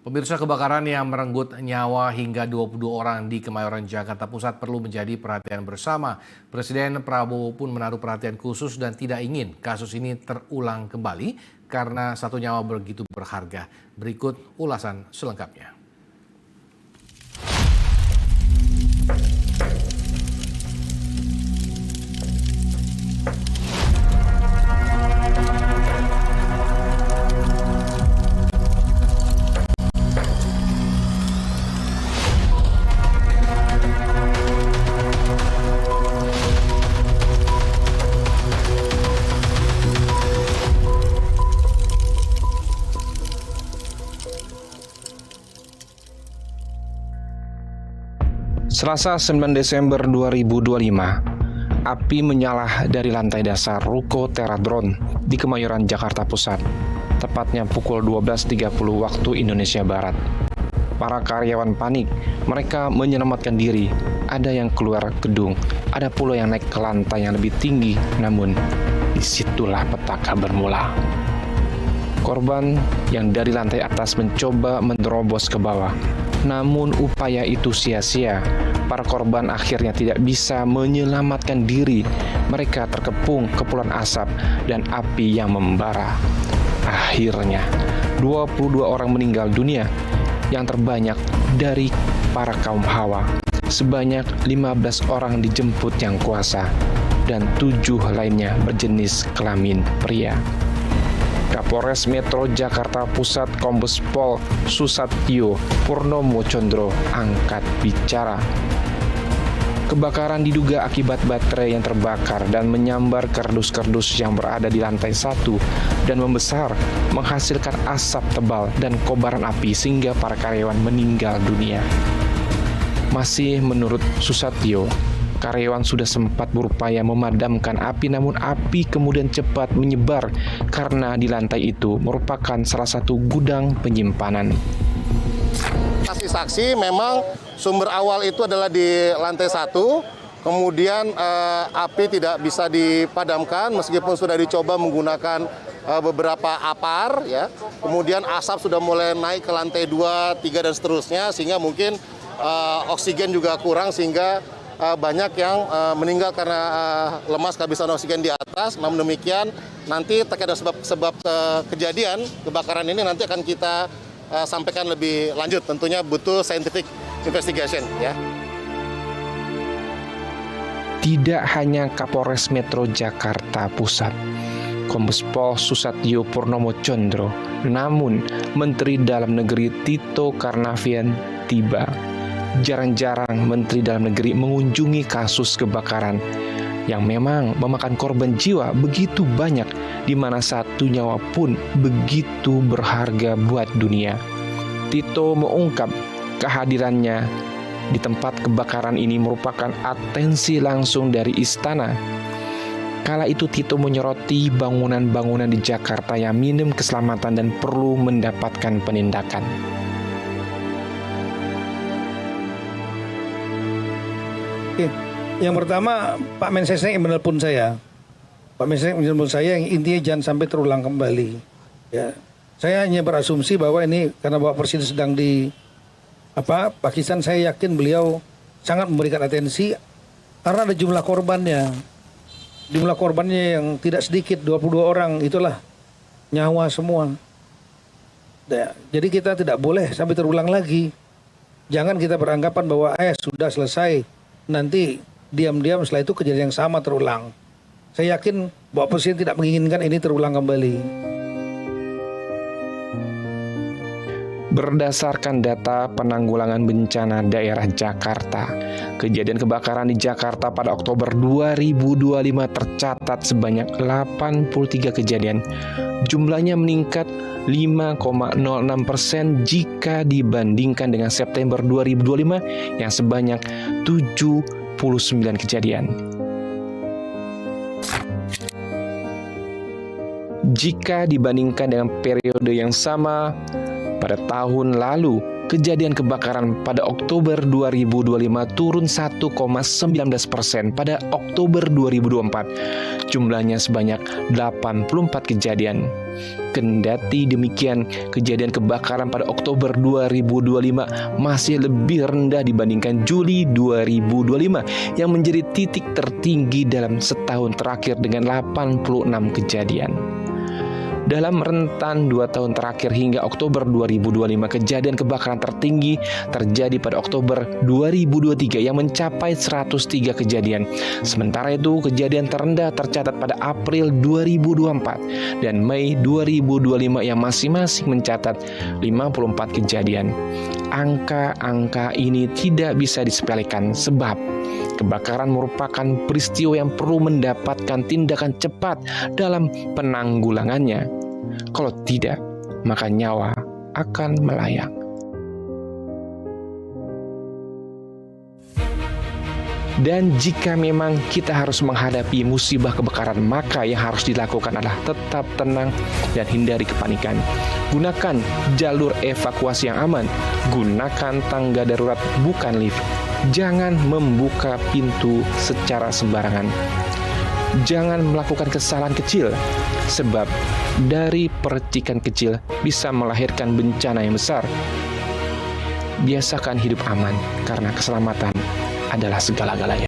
Pemirsa, kebakaran yang merenggut nyawa hingga 22 orang di Kemayoran, Jakarta Pusat perlu menjadi perhatian bersama. Presiden Prabowo pun menaruh perhatian khusus dan tidak ingin kasus ini terulang kembali karena satu nyawa begitu berharga. Berikut ulasan selengkapnya. Selasa 9 Desember 2025, api menyala dari lantai dasar ruko Teradron di Kemayoran, Jakarta Pusat, tepatnya pukul 12.30 waktu Indonesia Barat. Para karyawan panik, mereka menyelamatkan diri. Ada yang keluar gedung, ada pula yang naik ke lantai yang lebih tinggi, namun disitulah petaka bermula. Korban yang dari lantai atas mencoba menerobos ke bawah. Namun upaya itu sia-sia. Para korban akhirnya tidak bisa menyelamatkan diri. Mereka terkepung kepulan asap dan api yang membara. Akhirnya 22 orang meninggal dunia, yang terbanyak dari para kaum hawa. Sebanyak 15 orang dijemput yang kuasa dan 7 lainnya berjenis kelamin pria. Kapolres Metro Jakarta Pusat Kombes Pol Susatyo Purnomo Condro angkat bicara. Kebakaran diduga akibat baterai yang terbakar dan menyambar kardus-kardus yang berada di lantai 1 dan membesar, menghasilkan asap tebal dan kobaran api sehingga para karyawan meninggal dunia. Masih menurut Susatyo, karyawan sudah sempat berupaya memadamkan api, namun api kemudian cepat menyebar karena di lantai itu merupakan salah satu gudang penyimpanan. Saksi memang sumber awal itu adalah di lantai 1, kemudian api tidak bisa dipadamkan meskipun sudah dicoba menggunakan beberapa apar, ya. Kemudian asap sudah mulai naik ke lantai 2, 3 dan seterusnya, sehingga mungkin oksigen juga kurang sehingga banyak yang meninggal karena lemas kehabisan oksigen di atas. Namun demikian, nanti terkait dengan sebab kejadian kebakaran ini nanti akan kita sampaikan lebih lanjut. Tentunya butuh scientific investigation, ya. Tidak hanya Kapolres Metro Jakarta Pusat, Kombes Pol Susatyo Purnomo Condro, namun Menteri Dalam Negeri Tito Karnavian tiba. Jarang-jarang Menteri Dalam Negeri mengunjungi kasus kebakaran yang memang memakan korban jiwa begitu banyak, di mana satu nyawa pun begitu berharga buat dunia. Tito mengungkap kehadirannya di tempat kebakaran ini merupakan atensi langsung dari istana. Kala itu Tito menyoroti bangunan-bangunan di Jakarta yang minim keselamatan dan perlu mendapatkan penindakan. Yang pertama, Pak Mensesnek yang menelpon saya. Pak Mensesnek menelpon saya yang intinya jangan sampai terulang kembali. Ya, saya hanya berasumsi bahwa ini karena Bapak Presiden sedang di Pakistan. Saya yakin beliau sangat memberikan atensi karena ada jumlah korbannya. Jumlah korbannya yang tidak sedikit, 22 orang, itulah nyawa semua. Ya, jadi kita tidak boleh sampai terulang lagi. Jangan kita beranggapan bahwa sudah selesai, nanti diam-diam setelah itu kejadian yang sama terulang. Saya yakin Bapak Presiden tidak menginginkan ini terulang kembali. Berdasarkan data penanggulangan bencana daerah Jakarta, kejadian kebakaran di Jakarta pada Oktober 2025 tercatat sebanyak 83 kejadian. Jumlahnya meningkat 5,06% jika dibandingkan dengan September 2025 yang sebanyak 79 kejadian. Jika dibandingkan dengan periode yang sama pada tahun lalu, kejadian kebakaran pada Oktober 2025 turun 1,19% pada Oktober 2024. Jumlahnya sebanyak 84 kejadian. Kendati demikian, kejadian kebakaran pada Oktober 2025 masih lebih rendah dibandingkan Juli 2025 yang menjadi titik tertinggi dalam setahun terakhir dengan 86 kejadian. Dalam rentan 2 tahun terakhir hingga Oktober 2025, kejadian kebakaran tertinggi terjadi pada Oktober 2023 yang mencapai 103 kejadian. Sementara itu, kejadian terendah tercatat pada April 2024 dan Mei 2025 yang masing-masing mencatat 54 kejadian. Angka-angka ini tidak bisa disepelekan sebab kebakaran merupakan peristiwa yang perlu mendapatkan tindakan cepat dalam penanggulangannya. Kalau tidak, maka nyawa akan melayang. Dan jika memang kita harus menghadapi musibah kebakaran, maka yang harus dilakukan adalah tetap tenang dan hindari kepanikan. Gunakan jalur evakuasi yang aman. Gunakan tangga darurat, bukan lift. Jangan membuka pintu secara sembarangan. Jangan melakukan kesalahan kecil, sebab dari percikan kecil bisa melahirkan bencana yang besar. Biasakan hidup aman, karena keselamatan adalah segala-galanya.